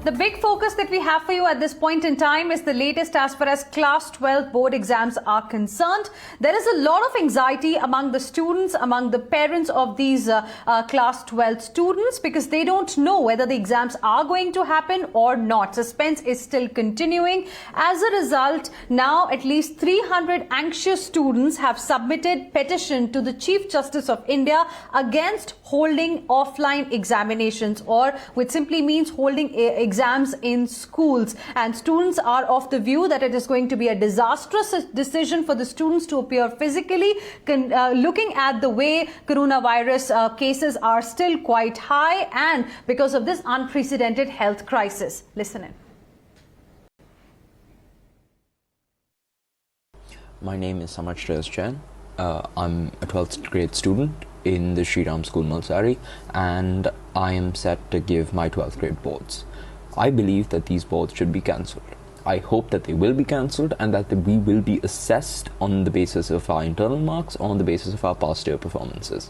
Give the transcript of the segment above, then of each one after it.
The big focus that we have for you at this point in time is the latest as far as Class 12 board exams are concerned. There is a lot of anxiety among the students, among the parents of these Class 12 students, because they don't know whether the exams are going to happen or not. Suspense is still continuing. As a result, now at least 300 anxious students have submitted petition to the Chief Justice of India against holding offline examinations, or which simply means holding exams in schools. And students are of the view that it is going to be a disastrous decision for the students to appear physically, looking at the way coronavirus cases are still quite high, and because of this unprecedented health crisis. Listen in. My name is Siya Tayal. I'm a 12th grade student in the Sri Ram School, Mulsari, and I am set to give my 12th grade boards. I believe that these boards should be cancelled. I hope that they will be cancelled and that we will be assessed on the basis of our internal marks or on the basis of our past year performances.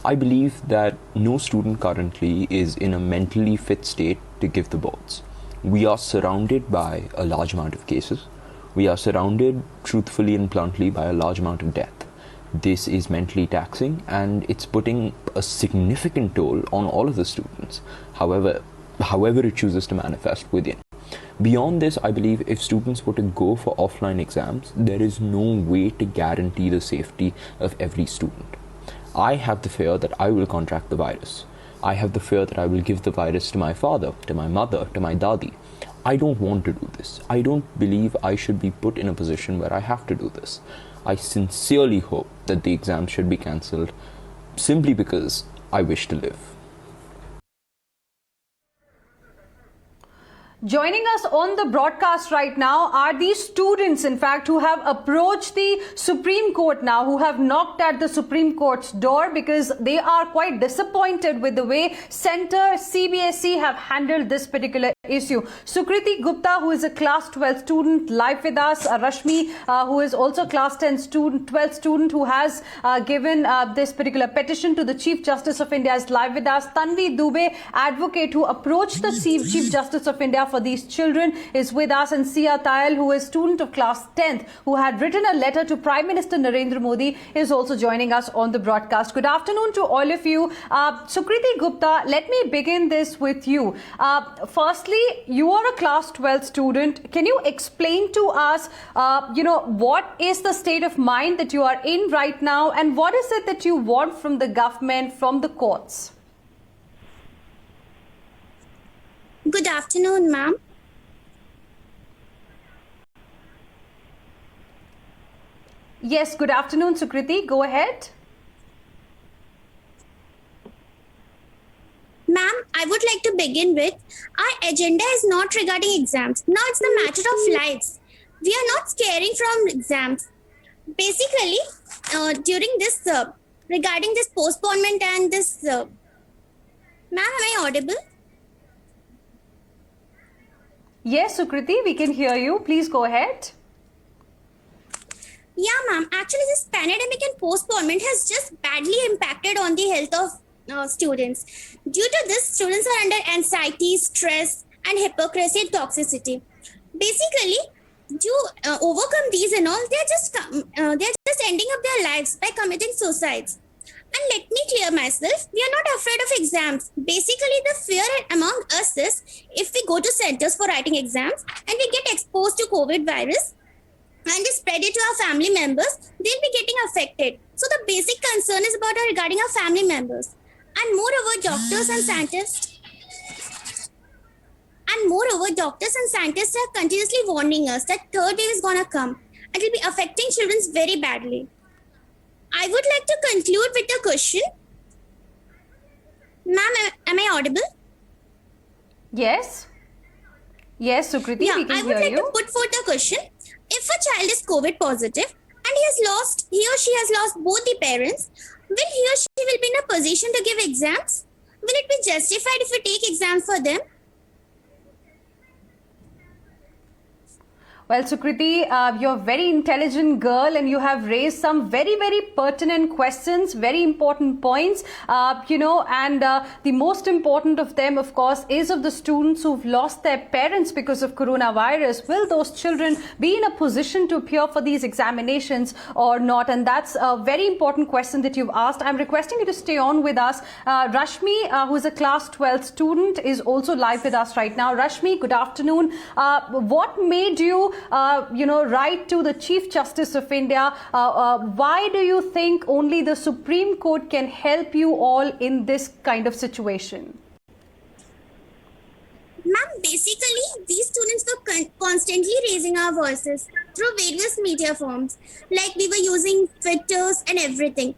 I believe that no student currently is in a mentally fit state to give the boards. We are surrounded by a large amount of cases. We are surrounded, truthfully and bluntly, by a large amount of death. This is mentally taxing and it's putting a significant toll on all of the students, however it chooses to manifest within. Beyond this, I believe if students were to go for offline exams, there is no way to guarantee the safety of every student. I have the fear that I will contract the virus. I have the fear that I will give the virus to my father, to my mother, to my dadi. I don't want to do this. I don't believe I should be put in a position where I have to do this. I sincerely hope that the exams should be cancelled simply because I wish to live. Joining us on the broadcast right now are these students, in fact, who have approached the Supreme Court now, who have knocked at the Supreme Court's door because they are quite disappointed with the way Centre, CBSE have handled this particular issue. Sukriti Gupta, who is a Class 12 student, live with us. Rashmi, who is also Class 12 student, who has given this particular petition to the Chief Justice of India, is live with us. Tanvi Dubey, advocate who approached the Chief Justice of India for these children, is with us, and Siya Tayal, who is student of Class 10th, who had written a letter to Prime Minister Narendra Modi, is also joining us on the broadcast. Good afternoon to all of you. Sukriti Gupta, let me begin this with you. Firstly, you are a Class 12 student. Can you explain to us, what is the state of mind that you are in right now, and what is it that you want from the government, from the courts? Good afternoon, ma'am. Yes, good afternoon, Sukriti. Go ahead. Ma'am, I would like to begin with, our agenda is not regarding exams. Now it's the matter of lives. We are not scaring from exams. Basically, during this, regarding this postponement and this, ma'am, am I audible? Yes, Sukriti, we can hear you. Please go ahead. Yeah, ma'am. Actually, this pandemic and postponement has just badly impacted on the health of students. Due to this, students are under anxiety, stress, and hypocrisy and toxicity. Basically, to overcome these and all, they're just ending up their lives by committing suicides. And let me clear myself, we are not afraid of exams. Basically, the fear among us is if we go to centers for writing exams and we get exposed to COVID virus and we spread it to our family members, they'll be getting affected. So the basic concern is about regarding our family members. And moreover, doctors and scientists are continuously warning us that third wave is gonna come and it will be affecting children very badly. I would like to conclude with a question. Ma'am, am I audible? Yes. Yes, Sukriti, yeah, we can I would hear like you. to put forth a question. If a child is COVID positive and he or she has lost both the parents, will he or she will be in a position to give exams? Will it be justified if we take exams for them? Well, Sukriti, you're a very intelligent girl and you have raised some very, very pertinent questions, very important points, and the most important of them, of course, is of the students who've lost their parents because of coronavirus. Will those children be in a position to appear for these examinations or not? And that's a very important question that you've asked. I'm requesting you to stay on with us. Rashmi, who is a class 12 student, is also live with us right now. Rashmi, good afternoon. What made you write to the Chief Justice of India? Why do you think only the Supreme Court can help you all in this kind of situation? Ma'am, basically, these students were constantly raising our voices through various media forms, like we were using Twitters and everything.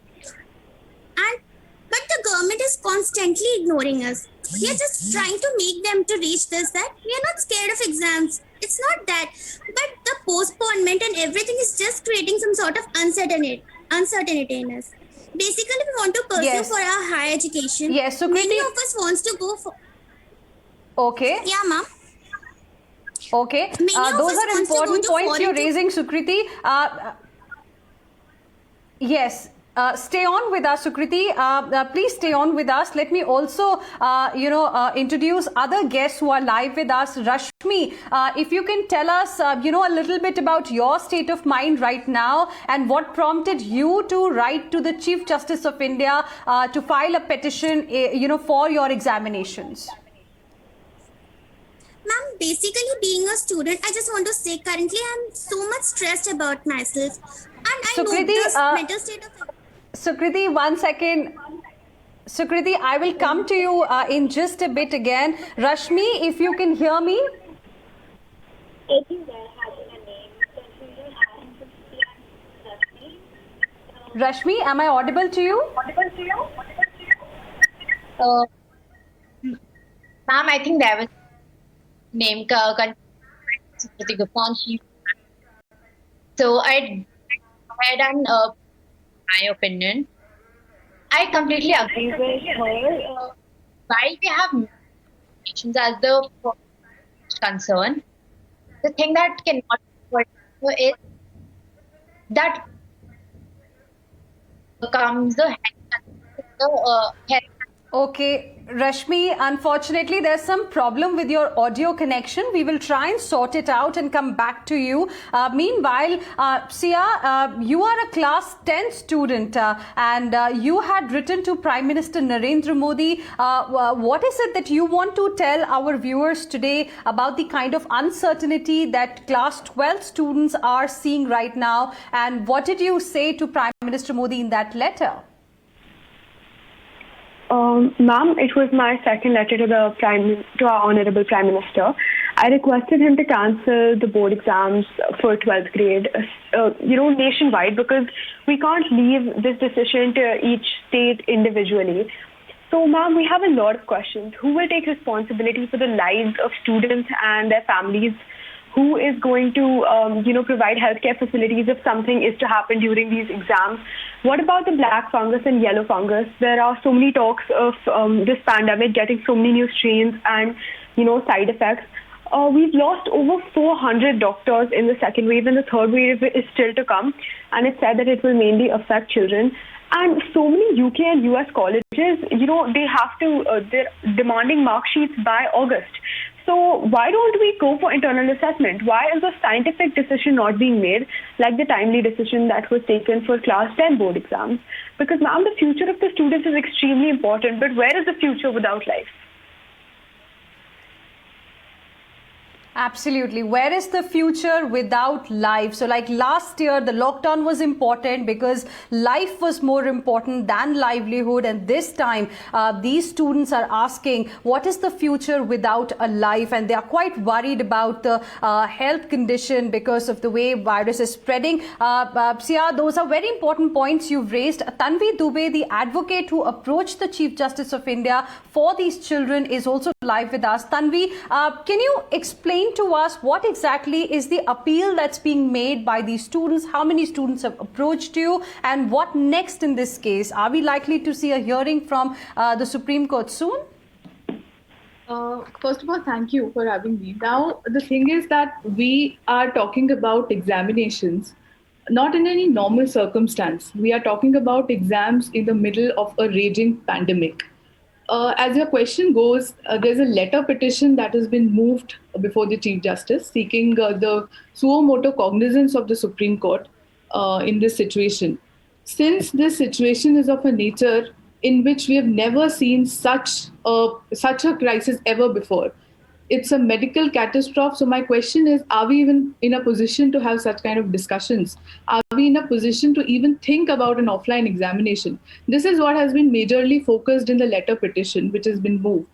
But the government is constantly ignoring us. We are just trying to make them to reach this, that we are not scared of exams. It's not that. But the postponement and everything is just creating some sort of uncertainty in us. Basically, we want to pursue for our higher education. Yes, so many of us wants to go for. Okay. Yeah, ma'am. Okay. Those are important points you're raising, Sukriti. Yes. Stay on with us, Sukriti. Please stay on with us. Let me also, introduce other guests who are live with us. Rashmi, if you can tell us, a little bit about your state of mind right now and what prompted you to write to the Chief Justice of India to file a petition, for your examinations. Ma'am, basically being a student, I just want to say currently I'm so much stressed about myself. And I know this mental state of... Sukriti, 1 second. Sukriti, I will come to you in just a bit again. Rashmi, if you can hear me. Rashmi, am I audible to you? Ma'am, I think there was name Sukriti Gupta. So I had an my opinion. I completely agree with her. While we have patients as the first concern, the thing that cannot be is that becomes the health. Okay, Rashmi, unfortunately, there's some problem with your audio connection. We will try and sort it out and come back to you. Meanwhile, Siya, you are a class 10 student and you had written to Prime Minister Narendra Modi. What is it that you want to tell our viewers today about the kind of uncertainty that class 12 students are seeing right now? And what did you say to Prime Minister Modi in that letter? Ma'am, it was my second letter to our Honorable Prime Minister. I requested him to cancel the board exams for 12th grade, nationwide, because we can't leave this decision to each state individually. So, ma'am, we have a lot of questions. Who will take responsibility for the lives of students and their families? Who is going to, provide healthcare facilities if something is to happen during these exams? What about the black fungus and yellow fungus? There are so many talks of this pandemic getting so many new strains and, side effects. We've lost over 400 doctors in the second wave, and the third wave is still to come. And it's said that it will mainly affect children. And so many UK and US colleges, they have to, they're demanding mark sheets by August. So why don't we go for internal assessment? Why is a scientific decision not being made, like the timely decision that was taken for class 10 board exams? Because, ma'am, the future of the students is extremely important, but where is the future without life? Absolutely. Where is the future without life? So like last year, the lockdown was important because life was more important than livelihood. And this time, these students are asking, what is the future without a life? And they are quite worried about the health condition because of the way virus is spreading. Siya, those are very important points you've raised. Tanvi Dubey, the advocate who approached the Chief Justice of India for these children, is also live with us. Tanvi, can you explain to us what exactly is the appeal that's being made by these students? How many students have approached you, and what next in this case? Are we likely to see a hearing from the Supreme Court soon? First of all, thank you for having me. Now, the thing is that we are talking about examinations not in any normal circumstance. We are talking about exams in the middle of a raging pandemic. As your question goes, there's a letter petition that has been moved before the Chief Justice seeking the suo motu cognizance of the Supreme Court in this situation. Since this situation is of a nature in which we have never seen such a crisis ever before, it's a medical catastrophe. So my question is, are we even in a position to have such kind of discussions? Are we in a position to even think about an offline examination? This is what has been majorly focused in the letter petition, which has been moved.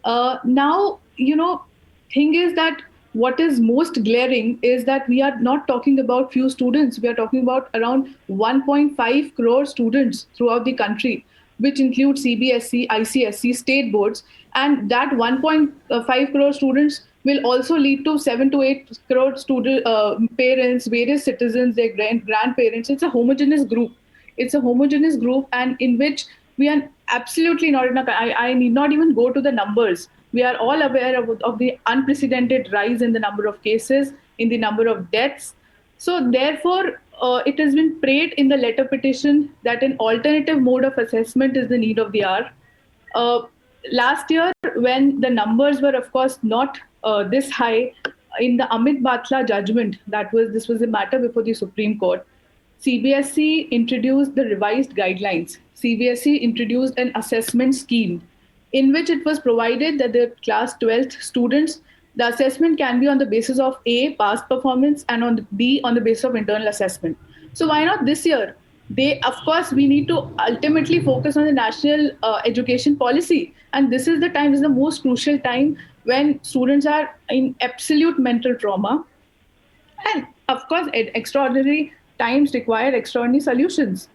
Now, thing is that what is most glaring is that we are not talking about few students. We are talking about around 1.5 crore students throughout the country, which include CBSE, ICSE, state boards. And that 1.5 crore students will also lead to 7 to 8 crore student parents, various citizens, their grandparents. It's a homogeneous group. And in which we are absolutely not in I need not even go to the numbers. We are all aware of the unprecedented rise in the number of cases, in the number of deaths. So therefore, it has been prayed in the letter petition that an alternative mode of assessment is the need of the hour. Last year, when the numbers were, of course, not this high, in the Amit Batla judgment, this was a matter before the Supreme Court. CBSE introduced the revised guidelines. CBSE introduced an assessment scheme in which it was provided that the class 12th students, the assessment can be on the basis of A, past performance, and on B, on the basis of internal assessment. So why not this year? Of course, we need to ultimately focus on the national education policy. And this is the most crucial time when students are in absolute mental trauma. And of course, extraordinary times require extraordinary solutions.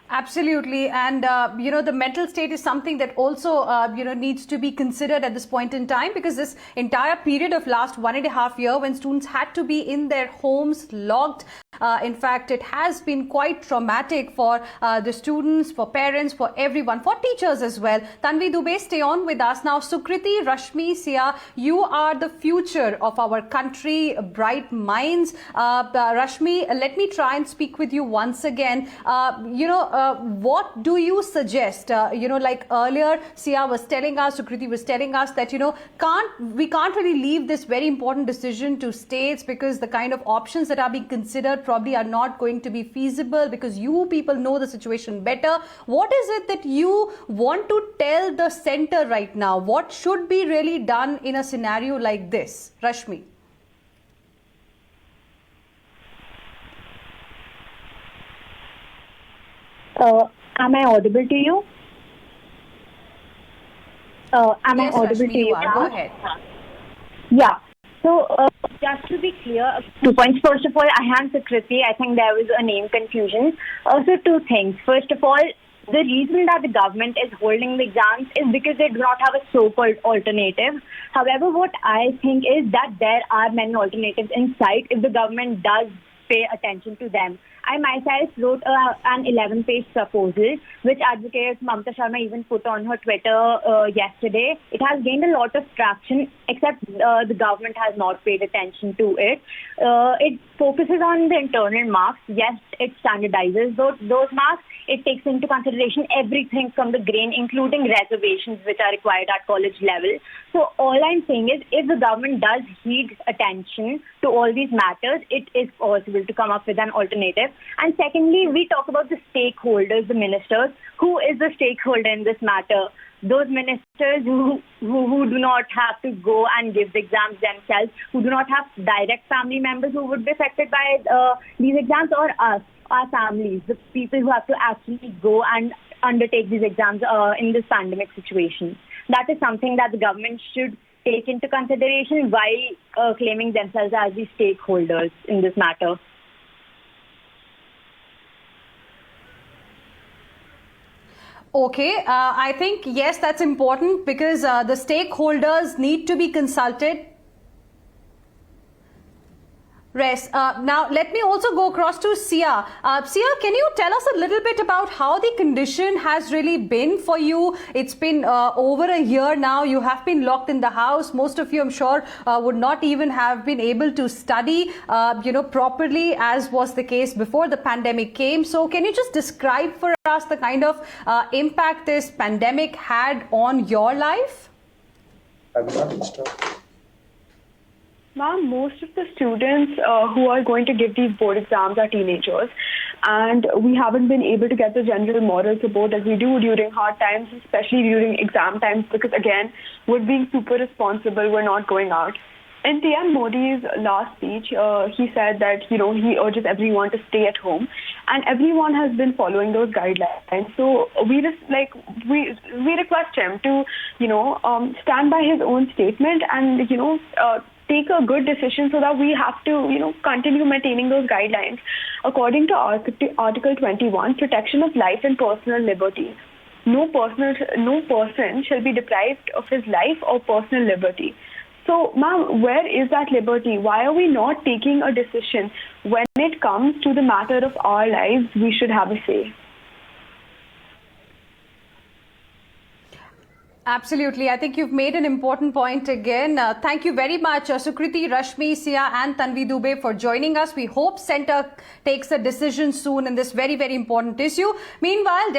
Absolutely. And, the mental state is something that also, needs to be considered at this point in time, because this entire period of last 1.5 years when students had to be in their homes locked, in fact, it has been quite traumatic for the students, for parents, for everyone, for teachers as well. Tanvi Dubey, stay on with us. Now, Sukriti, Rashmi, Siya, you are the future of our country, bright minds. Rashmi, let me try and speak with you once again. What do you suggest? Like earlier, Siya was telling us, Sukriti was telling us that, we can't really leave this very important decision to states, because the kind of options that are being considered probably are not going to be feasible, because you people know the situation better. What is it that you want to tell the center right now? What should be really done in a scenario like this? Rashmi. Am I audible to you? Am Yes, I audible Rashmi, to you? Go ahead. Yeah. So, just to be clear, 2 points. First of all, I am Sukriti. I think there was a name confusion. Also, 2 things. First of all, the reason that the government is holding the exams is because they do not have a so-called alternative. However, what I think is that there are many alternatives in sight if the government does pay attention to them. I myself wrote an 11-page proposal, which Advocate Mamta Sharma even put on her Twitter yesterday. It has gained a lot of traction, except the government has not paid attention to it. It focuses on the internal marks. Yes, it standardizes those marks. It takes into consideration everything from the grain, including reservations which are required at college level. So all I'm saying is, if the government does heed attention to all these matters, it is possible to come up with an alternative. And secondly, we talk about the stakeholders, the ministers. Who is the stakeholder in this matter? Those ministers who do not have to go and give the exams themselves, who do not have direct family members who would be affected by these exams, or us, our families, the people who have to actually go and undertake these exams in this pandemic situation. That is something that the government should take into consideration while claiming themselves as the stakeholders in this matter. Okay, I think, yes, that's important, because the stakeholders need to be consulted. rest. Now, let me also go across to Siya. Siya, can you tell us a little bit about how the condition has really been for you? It's been over a year now. You have been locked in the house. Most of you, I'm sure, would not even have been able to study, properly, as was the case before the pandemic came. So, can you just describe for us the kind of impact this pandemic had on your life? Ma'am, most of the students who are going to give these board exams are teenagers, and we haven't been able to get the general moral support that we do during hard times, especially during exam times, because again, we're being super responsible, we're not going out. In PM Modi's last speech, he said that, he urges everyone to stay at home, and everyone has been following those guidelines. So we request him to, stand by his own statement and, take a good decision so that we have to, continue maintaining those guidelines. According to Article 21, protection of life and personal liberty. No person shall be deprived of his life or personal liberty. So, ma'am, where is that liberty? Why are we not taking a decision? When it comes to the matter of our lives, we should have a say. Absolutely. I think you've made an important point again. Thank you very much, Sukriti, Rashmi, Siya and Tanvi Dubey for joining us. We hope Centre takes a decision soon in this very, very important issue. Meanwhile,